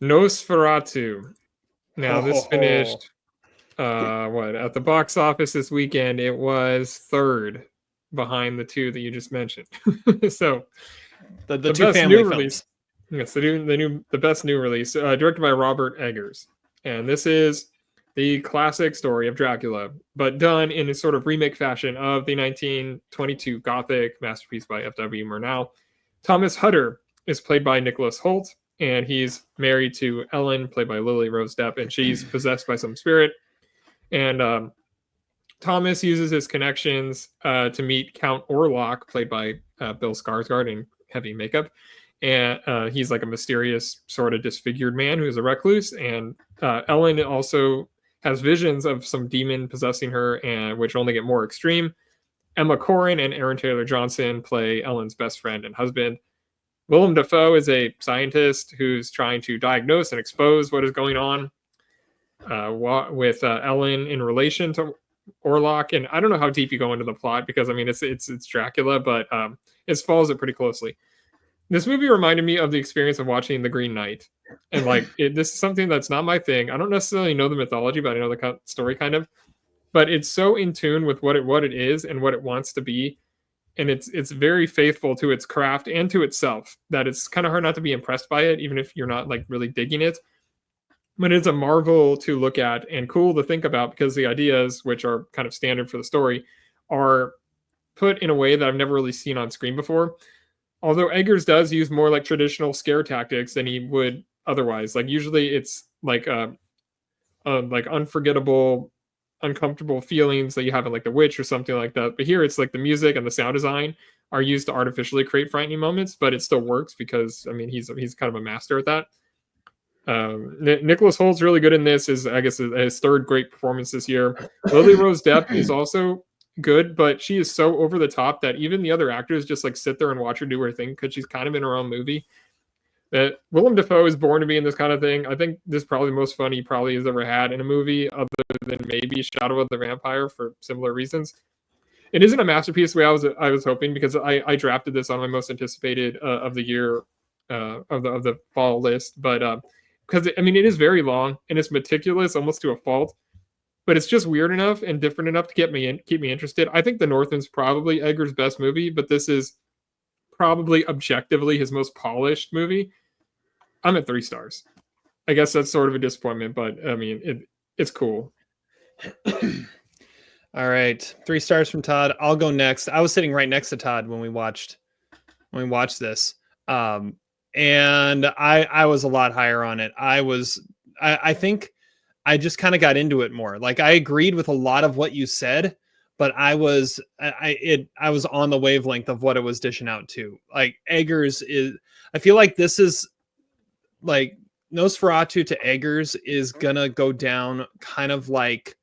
Nosferatu. Now, this Oh, finished at the box office this weekend. It was third behind the two that you just mentioned. So the the two best new family films. release. Yes, the best new release, directed by Robert Eggers, and this is the classic story of Dracula, but done in a sort of remake fashion of the 1922 Gothic masterpiece by F.W. Murnau. Thomas Hutter is played by Nicholas Hoult, and he's married to Ellen, played by Lily Rose Depp, and she's possessed by some spirit. And Thomas uses his connections to meet Count Orlok, played by Bill Skarsgard in heavy makeup. And he's like a mysterious, sort of disfigured man who's a recluse. And Ellen also has visions of some demon possessing her, and which only get more extreme. Emma Corrin and Aaron Taylor Johnson play Ellen's best friend and husband. Willem Dafoe is a scientist who's trying to diagnose and expose what is going on with Ellen in relation to Orlok. And I don't know how deep you go into the plot because I mean it's Dracula, but it follows it pretty closely. This movie reminded me of the experience of watching The Green Knight, and this is something that's not my thing. I don't necessarily know the mythology, but I know the story kind of. But it's so in tune with what it is and what it wants to be, and it's very faithful to its craft and to itself that it's kind of hard not to be impressed by it, even if you're not like really digging it. But it's a marvel to look at and cool to think about because the ideas, which are kind of standard for the story, are put in a way that I've never really seen on screen before. Although Eggers does use more like traditional scare tactics than he would otherwise. Like usually it's like unforgettable, uncomfortable feelings that you have in like The Witch or something like that. But here it's like the music and the sound design are used to artificially create frightening moments, but it still works because I mean he's kind of a master at that. Nicholas Holt's really good in this. Is I guess his third great performance this year. Lily Rose Depp is also good, but she is so over the top that even the other actors just like sit there and watch her do her thing because she's kind of in her own movie. That Willem Dafoe is born to be in this kind of thing. I think this is probably the most fun he probably has ever had in a movie, other than maybe Shadow of the Vampire for similar reasons. It isn't a masterpiece the way I was hoping because I drafted this on my most anticipated of the year of the fall list, but because I mean it is very long and it's meticulous almost to a fault, but it's just weird enough and different enough to keep me interested. I think The Northman's probably Eggers' best movie, but this is probably objectively his most polished movie. I'm at 3 stars. I guess that's sort of a disappointment, but I mean it's cool. All right, 3 stars from Todd. I'll go next. I was sitting right next to Todd when we watched this, and I was a lot higher on it. I think I just kind of got into it more. Like I agreed with a lot of what you said, but I was on the wavelength of what it was dishing out to. Like Eggers is, I feel like this is like Nosferatu to Eggers is gonna go down kind of like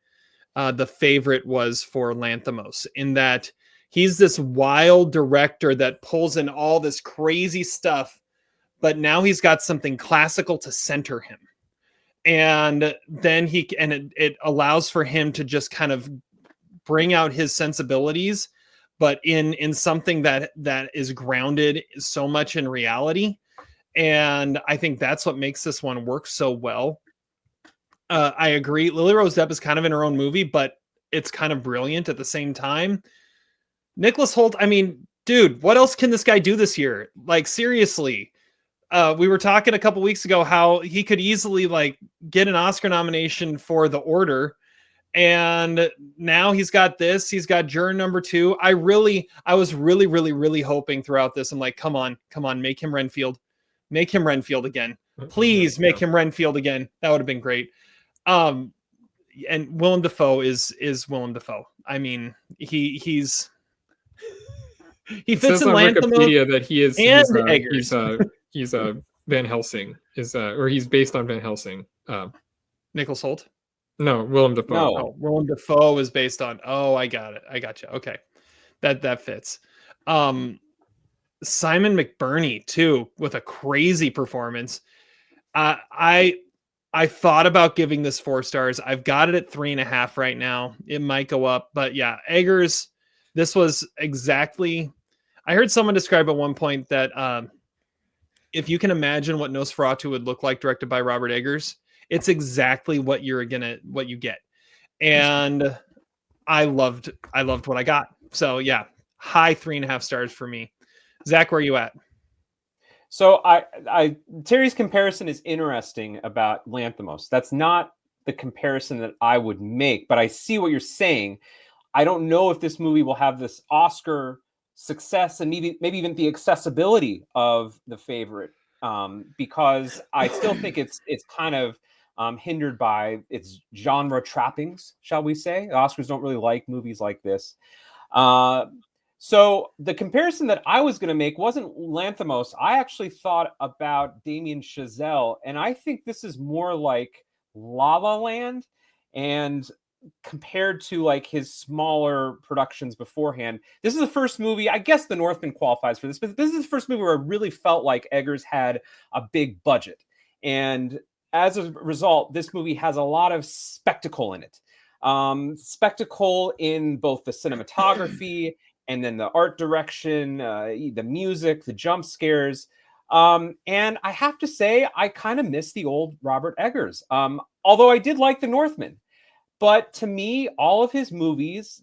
The Favorite was for Lanthimos, in that he's this wild director that pulls in all this crazy stuff, but now he's got something classical to center him. And then it allows for him to just kind of bring out his sensibilities, but in something that is grounded so much in reality. And I think that's what makes this one work so well. I agree. Lily Rose Depp is kind of in her own movie, but it's kind of brilliant at the same time. Nicholas Hoult, I mean, dude, what else can this guy do this year? Like, seriously. We were talking a couple weeks ago how he could easily like get an Oscar nomination for The Order. And now he's got this. He's got Juror Number 2. I was really hoping throughout this. I'm like, come on, make him Renfield. Make him Renfield again. Please make him Renfield again. That would have been great. And Willem Dafoe is Willem Dafoe. I mean, he fits says in on Lanthimos Wikipedia that he's Van Helsing or he's based on Van Helsing. Nicholas Hoult. No, Willem Dafoe. No. Oh, Willem Dafoe is based on. Oh, I got it. I got you. Okay, that fits. Simon McBurney too, with a crazy performance. I thought about giving this 4 stars. I've got it at 3.5 right now. It might go up, but yeah, Eggers. This was exactly. I heard someone describe at one point that if you can imagine what Nosferatu would look like directed by Robert Eggers, it's exactly what you get. And I loved what I got. So yeah, high 3.5 stars for me. Zach, where are you at? So Terry's comparison is interesting about Lanthimos. That's not the comparison that I would make, but I see what you're saying. I don't know if this movie will have this Oscar success and maybe even the accessibility of The Favorite, because I still think it's kind of hindered by its genre trappings, shall we say. The Oscars don't really like movies like this. So the comparison that I was going to make wasn't Lanthimos. I actually thought about Damien Chazelle, and I think this is more like La La Land, and compared to like his smaller productions beforehand, this is the first movie, I guess The Northman qualifies for this, but this is the first movie where I really felt like Eggers had a big budget. And as a result, this movie has a lot of spectacle in it. Spectacle in both the cinematography and then the art direction, the music, the jump scares. And I have to say, I kind of miss the old Robert Eggers, although I did like The Northman. But to me, all of his movies,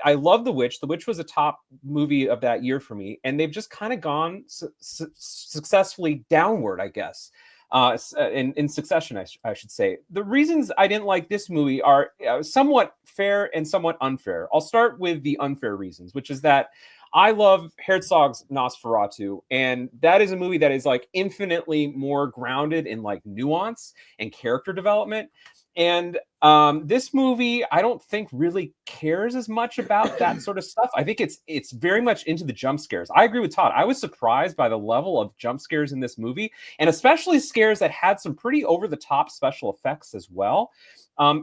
I love The Witch. The Witch was a top movie of that year for me. And they've just kind of gone successfully downward, I guess. In succession, I should say. The reasons I didn't like this movie are somewhat fair and somewhat unfair. I'll start with the unfair reasons, which is that I love Herzog's Nosferatu, and that is a movie that is like infinitely more grounded in like nuance and character development. And this movie, I don't think really cares as much about that sort of stuff. I think it's very much into the jump scares. I agree with Todd. I was surprised by the level of jump scares in this movie, and especially scares that had some pretty over-the-top special effects as well.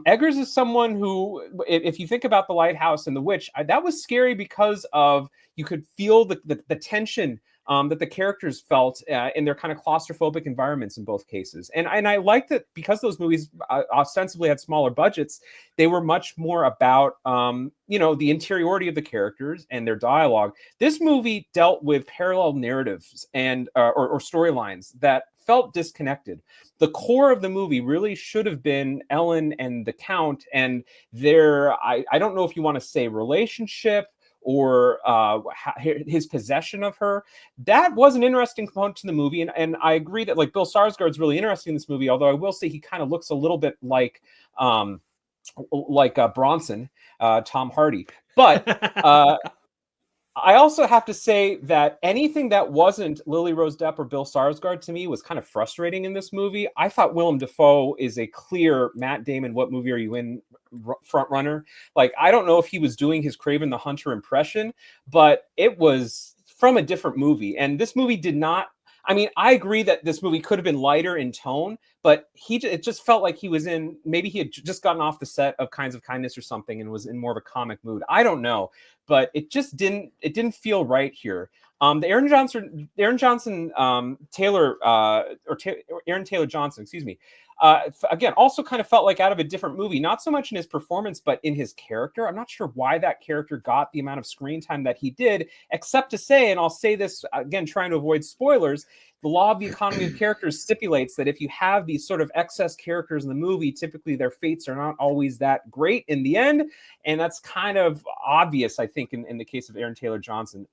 Eggers is someone who, if you think about The Lighthouse and The Witch, that was scary because of you could feel the tension that the characters felt in their kind of claustrophobic environments in both cases. And I like that because those movies ostensibly had smaller budgets, they were much more about, the interiority of the characters and their dialogue. This movie dealt with parallel narratives and or storylines that felt disconnected. The core of the movie really should have been Ellen and the Count and their, I don't know if you want to say relationship, or his possession of her. That was an interesting component to the movie, and I agree that like Bill Skarsgård's really interesting in this movie, although I will say he kind of looks a little bit like Bronson, Tom Hardy. But I also have to say that anything that wasn't Lily Rose Depp or Bill Skarsgård to me was kind of frustrating in this movie. I thought Willem Dafoe is a clear Matt Damon, what movie are you in front runner. Like, I don't know if he was doing his Kraven the Hunter impression, but it was from a different movie. And this movie did not, I mean, I agree that this movie could have been lighter in tone, but it just felt like he was in, maybe he had just gotten off the set of Kinds of Kindness or something and was in more of a comic mood. I don't know, but it just didn't feel right here. The Aaron Taylor Johnson, excuse me. Again, also kind of felt like out of a different movie, not so much in his performance, but in his character. I'm not sure why that character got the amount of screen time that he did, except to say, and I'll say this again, trying to avoid spoilers, the law of the economy of characters stipulates that if you have these sort of excess characters in the movie, typically their fates are not always that great in the end. And that's kind of obvious, I think, in the case of Aaron Taylor Johnson.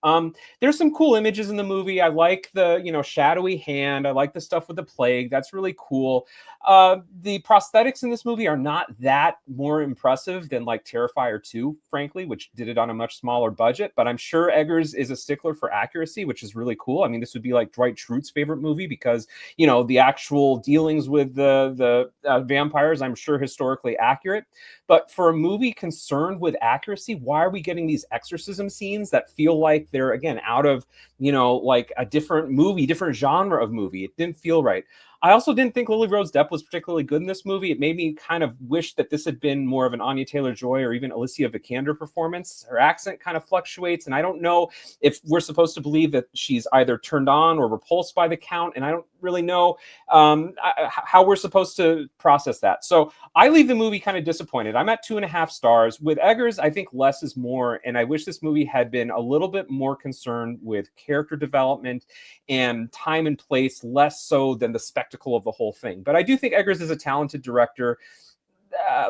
There's some cool images in the movie. I like the, shadowy hand. I like the stuff with the plague. That's really cool. The prosthetics in this movie are not that more impressive than like Terrifier 2, frankly, which did it on a much smaller budget. But I'm sure Eggers is a stickler for accuracy, which is really cool. I mean, this would be like Dwight Schrute's favorite movie because, the actual dealings with the vampires, I'm sure historically accurate. But for a movie concerned with accuracy, why are we getting these exorcism scenes that feel like they're, again, out of, like a different movie, different genre of movie? It didn't feel right. I also didn't think Lily Rose Depp was particularly good in this movie. It made me kind of wish that this had been more of an Anya Taylor-Joy or even Alicia Vikander performance. Her accent kind of fluctuates, and I don't know if we're supposed to believe that she's either turned on or repulsed by the Count, and I don't really know how we're supposed to process that. So I leave the movie kind of disappointed. I'm at 2.5 stars. With Eggers, I think less is more, and I wish this movie had been a little bit more concerned with character development and time and place, less so than the spectacle of the whole thing. But I do think Eggers is a talented director.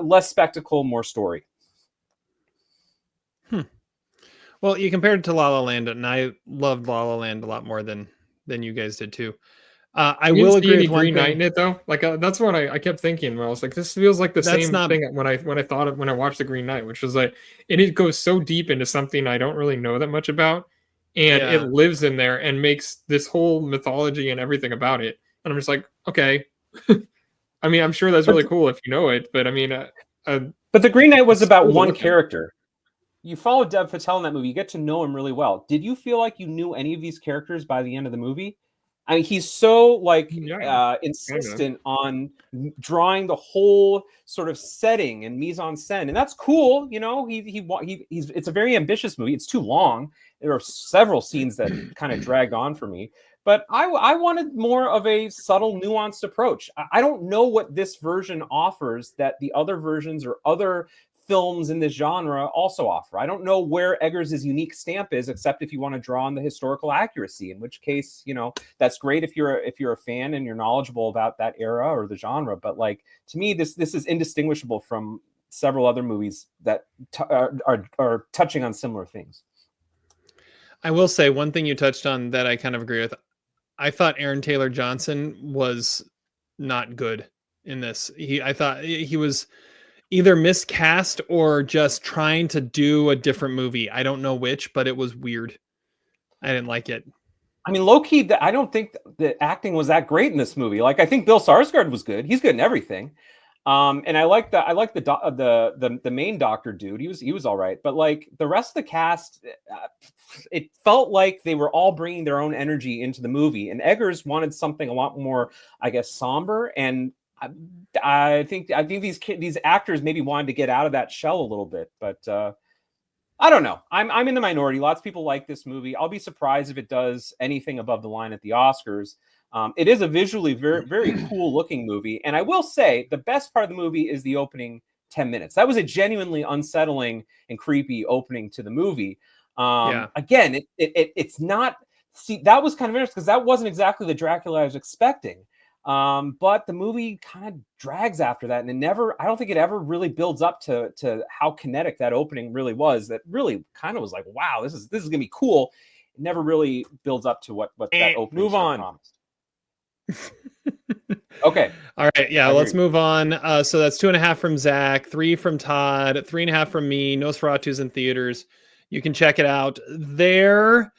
Less spectacle, more story. Well, you compared it to La La Land, and I loved La La Land a lot more than you guys did too. I You will didn't see agree any with one Green Knight thing. in it though. Like that's what I kept thinking. Where I was like, this feels like the That's same not- thing when I thought of when I watched the Green Knight, which was like it goes so deep into something I don't really know that much about, and it Yeah. lives in there and makes this whole mythology and everything about it. And I'm just like, okay. I mean, I'm sure that's really cool if you know it, but I mean, But the Green Knight was it's about cool to one look at. character. You follow Dev Patel in that movie. You get to know him really well. Did you feel like you knew any of these characters by the end of the movie? I mean, he's so like Yeah, insistent on drawing the whole sort of setting and mise en scène, and that's cool. You know, he's it's a very ambitious movie. It's too long. There are several scenes that kind of dragged on for me. But I wanted more of a subtle, nuanced approach. I don't know what this version offers that the other versions or other films in this genre also offer. I don't know where Eggers' unique stamp is, except if you want to draw on the historical accuracy, in which case, you know, that's great if you're a fan and you're knowledgeable about that era or the genre. But like, to me, this is indistinguishable from several other movies that are touching on similar things. I will say one thing you touched on that I kind of agree with. I thought Aaron Taylor Johnson was not good in this. I thought he was either miscast or just trying to do a different movie. I don't know which, but it was weird. I didn't like it. I mean, low key, I don't think the acting was that great in this movie. Like, I think Bill Skarsgård was good. He's good in everything. And I like the main doctor dude. He was all right. But like the rest of the cast, it felt like they were all bringing their own energy into the movie. And Eggers wanted something a lot more, I guess, somber. And I think these actors maybe wanted to get out of that shell a little bit, but I don't know. I'm in the minority. Lots of people like this movie. I'll be surprised if it does anything above the line at the Oscars. It is a visually very, very cool looking movie, and I will say the best part of the movie is the opening 10 minutes. That was a genuinely unsettling and creepy opening to the movie. Again, it's not. See, that was kind of interesting because that wasn't exactly the Dracula I was expecting. But the movie kind of drags after that, and I don't think it ever really builds up to how kinetic that opening really was. That really kind of was like, wow, this is gonna be cool. It never really builds up to what that opening move on. promised. Okay. All right. Yeah. Let's move on. So that's 2.5 from Zach, 3 from Todd, 3.5 from me. Nosferatu's in theaters. You can check it out there.